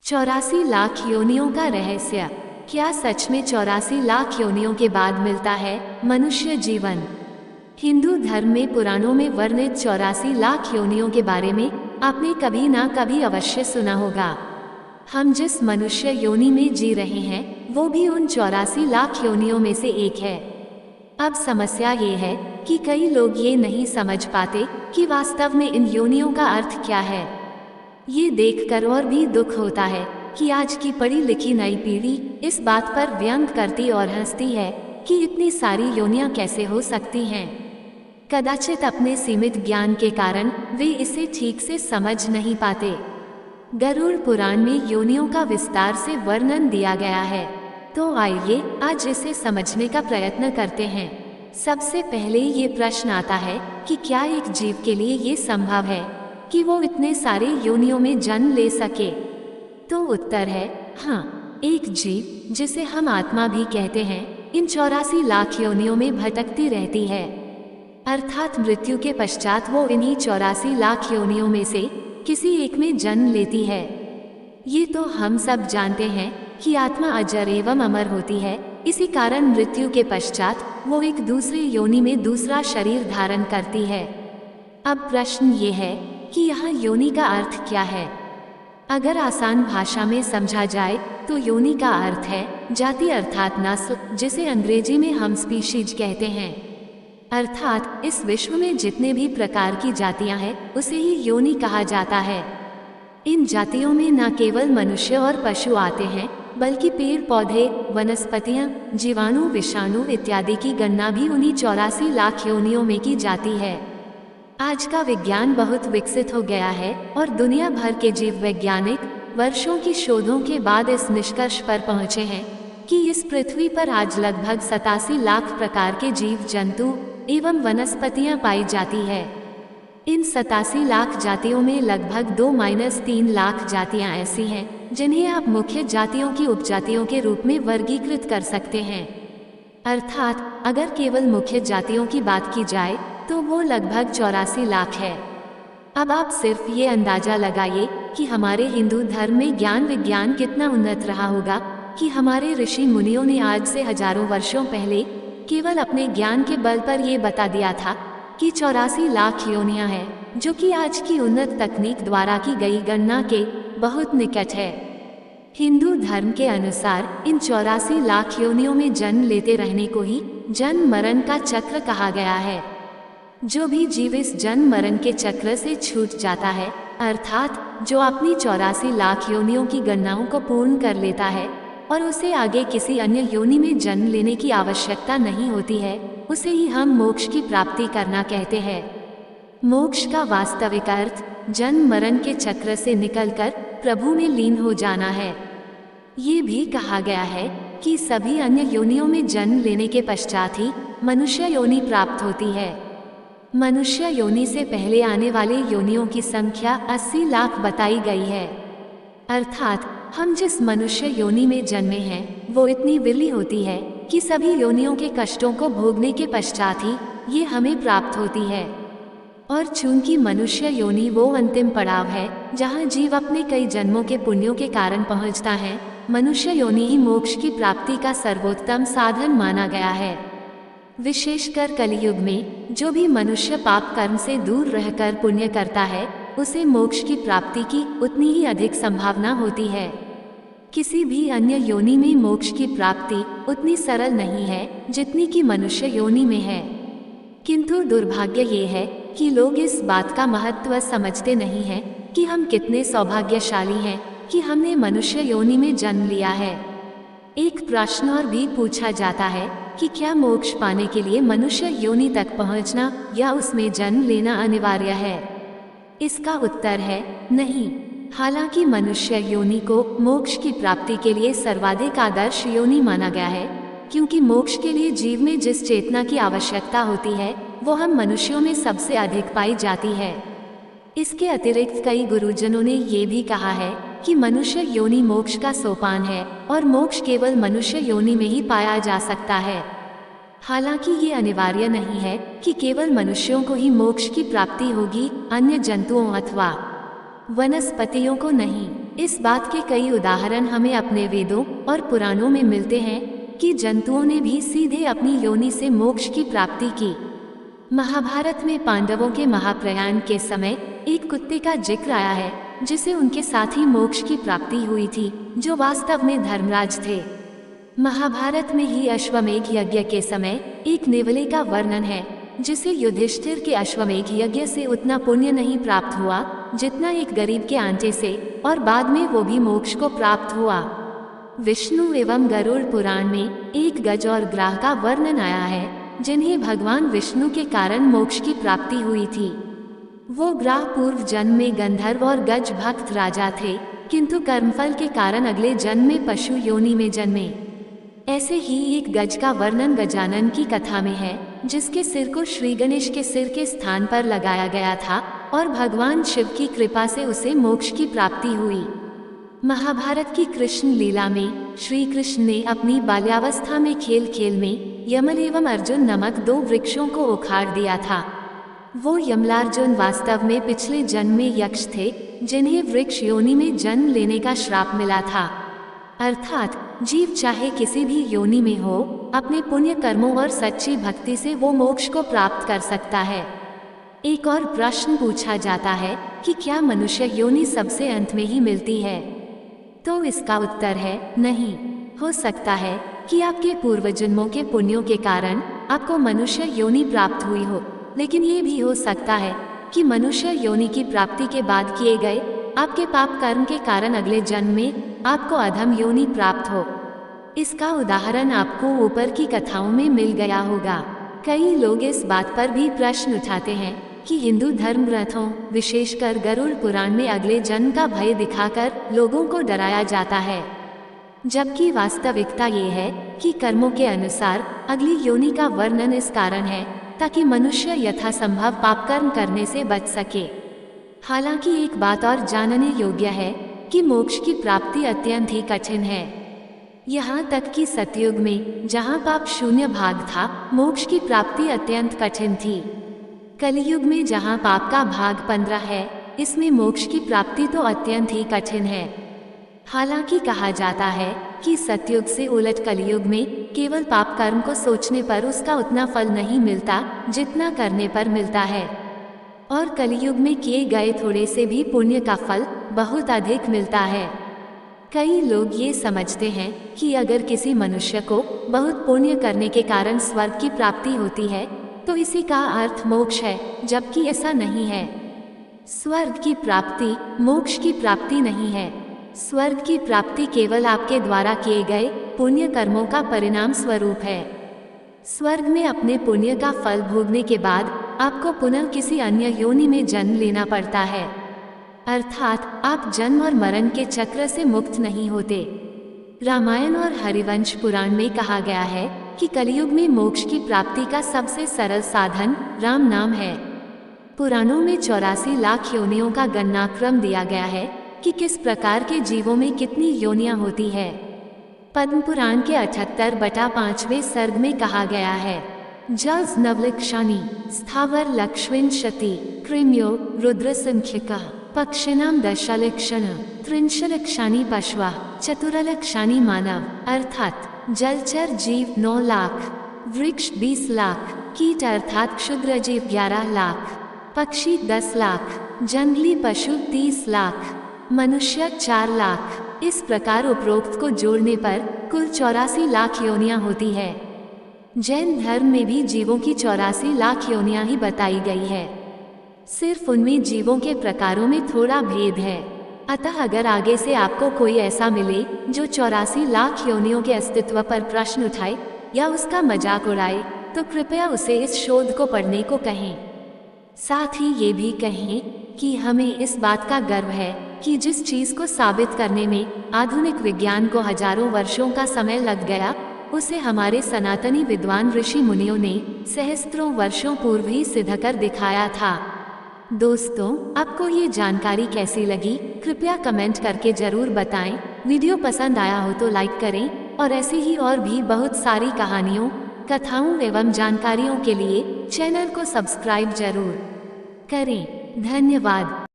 84 लाख योनियों का रहस्य। क्या सच में 84 लाख योनियों के बाद मिलता है मनुष्य जीवन? हिंदू धर्म में पुराणों में वर्णित 84 लाख योनियों के बारे में आपने कभी ना कभी अवश्य सुना होगा। हम जिस मनुष्य योनि में जी रहे हैं वो भी उन 84 लाख योनियों में से एक है। अब समस्या ये है कि कई लोग ये नहीं समझ पाते कि वास्तव में इन योनियों का अर्थ क्या है। ये देखकर और भी दुख होता है कि आज की पढ़ी लिखी नई पीढ़ी इस बात पर व्यंग करती और हंसती है कि इतनी सारी योनियां कैसे हो सकती हैं। कदाचित अपने सीमित ज्ञान के कारण वे इसे ठीक से समझ नहीं पाते। गरुड़ पुराण में योनियों का विस्तार से वर्णन दिया गया है, तो आइए आज इसे समझने का प्रयत्न करते हैं। सबसे पहले ये प्रश्न आता है कि क्या एक जीव के लिए ये संभव है कि वो इतने सारे योनियों में जन्म ले सके? तो उत्तर है हाँ। एक जीव, जिसे हम आत्मा भी कहते हैं, इन 84 लाख योनियों में भटकती रहती है। अर्थात मृत्यु के पश्चात वो इन्हीं 84 लाख योनियों में से किसी एक में जन्म लेती है। ये तो हम सब जानते हैं कि आत्मा अजर एवं अमर होती है। इसी कारण मृत्यु के पश्चात वो एक दूसरी योनि में दूसरा शरीर धारण करती है। अब प्रश्न ये है कि यहाँ योनि का अर्थ क्या है? अगर आसान भाषा में समझा जाए तो योनि का अर्थ है जाति अर्थात नस्ल, जिसे अंग्रेजी में हम स्पीशीज कहते हैं। अर्थात इस विश्व में जितने भी प्रकार की जातियां हैं उसे ही योनि कहा जाता है। इन जातियों में न केवल मनुष्य और पशु आते हैं बल्कि पेड़ पौधे, वनस्पतियां, जीवाणु, विषाणु इत्यादि की गणना भी उन्हीं 84 लाख योनियों में की जाती है। आज का विज्ञान बहुत विकसित हो गया है और दुनिया भर के जीव वैज्ञानिक वर्षों की शोधों के बाद इस निष्कर्ष पर पहुंचे हैं कि इस पृथ्वी पर आज लगभग 87 लाख प्रकार के जीव जंतु एवं वनस्पतियां पाई जाती है। इन 87 लाख जातियों में लगभग 2-3 लाख जातियां ऐसी हैं जिन्हें आप मुख्य जातियों की उपजातियों के रूप में वर्गीकृत कर सकते हैं। अर्थात अगर केवल मुख्य जातियों की बात की जाए तो वो लगभग 84 लाख है। अब आप सिर्फ ये अंदाजा लगाइए कि हमारे हिंदू धर्म में ज्ञान विज्ञान कितना उन्नत रहा होगा कि हमारे ऋषि मुनियों ने आज से हजारों वर्षों पहले केवल अपने ज्ञान के बल पर ये बता दिया था कि 84 लाख योनियां हैं, जो कि आज की उन्नत तकनीक द्वारा की गई गणना के बहुत निकट है। हिंदू धर्म के अनुसार इन 84 लाख योनियों में जन्म लेते रहने को ही जन्म मरण का चक्र कहा गया है। जो भी जीव इस जन्म मरण के चक्र से छूट जाता है, अर्थात जो अपनी 84 लाख योनियों की गणनाओं को पूर्ण कर लेता है और उसे आगे किसी अन्य योनि में जन्म लेने की आवश्यकता नहीं होती है, उसे ही हम मोक्ष की प्राप्ति करना कहते हैं। मोक्ष का वास्तविक अर्थ जन्म मरण के चक्र से निकलकर प्रभु में लीन हो जाना है। ये भी कहा गया है कि सभी अन्य योनियों में जन्म लेने के पश्चात ही मनुष्य योनि प्राप्त होती है। मनुष्य योनि से पहले आने वाले योनियों की संख्या 80 लाख बताई गई है। अर्थात हम जिस मनुष्य योनि में जन्मे हैं वो इतनी विरली होती है कि सभी योनियों के कष्टों को भोगने के पश्चात ही ये हमें प्राप्त होती है। और चूंकि मनुष्य योनि वो अंतिम पड़ाव है जहाँ जीव अपने कई जन्मों के पुण्यों के कारण पहुँचता है, मनुष्य योनि ही मोक्ष की प्राप्ति का सर्वोत्तम साधन माना गया है। विशेषकर कलियुग में जो भी मनुष्य पाप कर्म से दूर रहकर पुण्य करता है उसे मोक्ष की प्राप्ति की उतनी ही अधिक संभावना होती है। किसी भी अन्य योनि में मोक्ष की प्राप्ति उतनी सरल नहीं है जितनी कि मनुष्य योनि में है। किंतु दुर्भाग्य ये है कि लोग इस बात का महत्व समझते नहीं हैं कि हम कितने सौभाग्यशाली हैं कि हमने मनुष्य योनि में जन्म लिया है। एक प्रश्न और भी पूछा जाता है कि क्या मोक्ष पाने के लिए मनुष्य योनि तक पहुंचना या उसमें जन्म लेना अनिवार्य है? इसका उत्तर है नहीं। हालांकि मनुष्य योनि को मोक्ष की प्राप्ति के लिए सर्वाधिक आदर्श योनि माना गया है, क्योंकि मोक्ष के लिए जीव में जिस चेतना की आवश्यकता होती है वो हम मनुष्यों में सबसे अधिक पाई जाती है। इसके अतिरिक्त कई गुरुजनों ने ये भी कहा है कि मनुष्य योनि मोक्ष का सोपान है और मोक्ष केवल मनुष्य योनि में ही पाया जा सकता है। हालांकि ये अनिवार्य नहीं है कि केवल मनुष्यों को ही मोक्ष की प्राप्ति होगी, अन्य जंतुओं अथवा वनस्पतियों को नहीं। इस बात के कई उदाहरण हमें अपने वेदों और पुराणों में मिलते हैं कि जंतुओं ने भी सीधे अपनी योनि से मोक्ष की प्राप्ति की। महाभारत में पांडवों के महाप्रयाण के समय एक कुत्ते का जिक्र आया है जिसे उनके साथ ही मोक्ष की प्राप्ति हुई थी, जो वास्तव में धर्मराज थे। महाभारत में ही अश्वमेध यज्ञ के समय एक नेवले का वर्णन है जिसे युधिष्ठिर के अश्वमेध यज्ञ से उतना पुण्य नहीं प्राप्त हुआ जितना एक गरीब के आंटे से, और बाद में वो भी मोक्ष को प्राप्त हुआ। विष्णु एवं गरुड़ पुराण में एक गज और ग्राह का वर्णन आया है जिन्हें भगवान विष्णु के कारण मोक्ष की प्राप्ति हुई थी। वो ग्राह पूर्व जन्म में गंधर्व और गज भक्त राजा थे, किंतु कर्मफल के कारण अगले जन्म में पशु योनि में जन्मे। ऐसे ही एक गज का वर्णन गजानन की कथा में है जिसके सिर को श्री गणेश के सिर के स्थान पर लगाया गया था और भगवान शिव की कृपा से उसे मोक्ष की प्राप्ति हुई। महाभारत की कृष्ण लीला में श्री कृष्ण ने अपनी बाल्यावस्था में खेल खेल में यमल एवं अर्जुन नामक दो वृक्षों को उखाड़ दिया था। वो यमलार्जुन वास्तव में पिछले जन्म में यक्ष थे जिन्हें वृक्ष योनि में जन्म लेने का श्राप मिला था। अर्थात जीव चाहे किसी भी योनि में हो, अपने पुण्य कर्मों और सच्ची भक्ति से वो मोक्ष को प्राप्त कर सकता है। एक और प्रश्न पूछा जाता है कि क्या मनुष्य योनि सबसे अंत में ही मिलती है? तो इसका उत्तर है नहीं। हो सकता है कि आपके पूर्व जन्मों के पुण्यों के कारण आपको मनुष्य योनि प्राप्त हुई हो, लेकिन ये भी हो सकता है कि मनुष्य योनि की प्राप्ति के बाद किए गए आपके पाप कर्म के कारण अगले जन्म में आपको अधम योनि प्राप्त हो। इसका उदाहरण आपको ऊपर की कथाओं में मिल गया होगा। कई लोग इस बात पर भी प्रश्न उठाते हैं कि हिंदू धर्म ग्रंथों, विशेषकर गरुड़ पुराण में अगले जन्म का भय दिखाकर लोगों को डराया जाता है, जबकि वास्तविकता ये है कि कर्मों के अनुसार अगली योनि का वर्णन इस कारण है ताकि मनुष्य यथासंभव पाप कर्म करने से बच सके। हालांकि एक बात और जानने योग्य है कि मोक्ष की प्राप्ति अत्यंत ही कठिन है। यहाँ तक कि सतयुग में जहाँ पाप शून्य भाग था, मोक्ष की प्राप्ति अत्यंत कठिन थी। कलियुग में जहाँ पाप का भाग 15 है, इसमें मोक्ष की प्राप्ति तो अत्यंत ही कठिन है। हालांकि कहा जाता है कि सतयुग से उलट कलियुग में केवल पाप कर्म को सोचने पर उसका उतना फल नहीं मिलता जितना करने पर मिलता है, और कलियुग में किए गए थोड़े से भी पुण्य का फल बहुत अधिक मिलता है। कई लोग ये समझते हैं कि अगर किसी मनुष्य को बहुत पुण्य करने के कारण स्वर्ग की प्राप्ति होती है तो इसी का अर्थ मोक्ष है, जबकि ऐसा नहीं है। स्वर्ग की प्राप्ति मोक्ष की प्राप्ति नहीं है। स्वर्ग की प्राप्ति केवल आपके द्वारा किए गए पुण्य कर्मों का परिणाम स्वरूप है। स्वर्ग में अपने पुण्य का फल भोगने के बाद आपको पुनः किसी अन्य योनि में जन्म लेना पड़ता है, अर्थात आप जन्म और मरण के चक्र से मुक्त नहीं होते। रामायण और हरिवंश पुराण में कहा गया है कि कलियुग में मोक्ष की प्राप्ति का सबसे सरल साधन राम नाम है। पुराणों में 84 लाख योनियों का गणनाक्रम दिया गया है कि किस प्रकार के जीवों में कितनी योनियां होती है। पद्म पुराण के 78/5वें सर्ग में कहा गया है, जल्स नवलक्षाणी स्थावर लक्ष्विंशति कृम्यो रुद्रसंख्यका पक्षिणाम दशलक्षण त्रिंशलक्षाणी पशवा चतुरलक्षाणी मानव। अर्थात जलचर जीव 9 लाख, वृक्ष 20 लाख, कीट अर्थात क्षुद्र जीव 11 लाख, पक्षी 10 लाख, जंगली पशु 30 लाख, मनुष्य 4 लाख। इस प्रकार उपरोक्त को जोड़ने पर कुल 84 लाख योनियां होती है। जैन धर्म में भी जीवों की 84 लाख योनियां ही बताई गई है, सिर्फ उनमें जीवों के प्रकारों में थोड़ा भेद है। अतः अगर आगे से आपको कोई ऐसा मिले जो 84 लाख योनियों के अस्तित्व पर प्रश्न उठाए या उसका मजाक उड़ाए, तो कृपया उसे इस शोध को पढ़ने को कहें। साथ ही ये भी कहें कि हमें इस बात का गर्व है कि जिस चीज को साबित करने में आधुनिक विज्ञान को हजारों वर्षों का समय लग गया, उसे हमारे सनातनी विद्वान ऋषि मुनियों ने सहस्त्रों वर्षों पूर्व ही सिद्ध कर दिखाया था। दोस्तों, आपको ये जानकारी कैसी लगी कृपया कमेंट करके जरूर बताएं। वीडियो पसंद आया हो तो लाइक करें और ऐसी ही और भी बहुत सारी कहानियों, कथाओं एवं जानकारियों के लिए चैनल को सब्सक्राइब जरूर करें। धन्यवाद।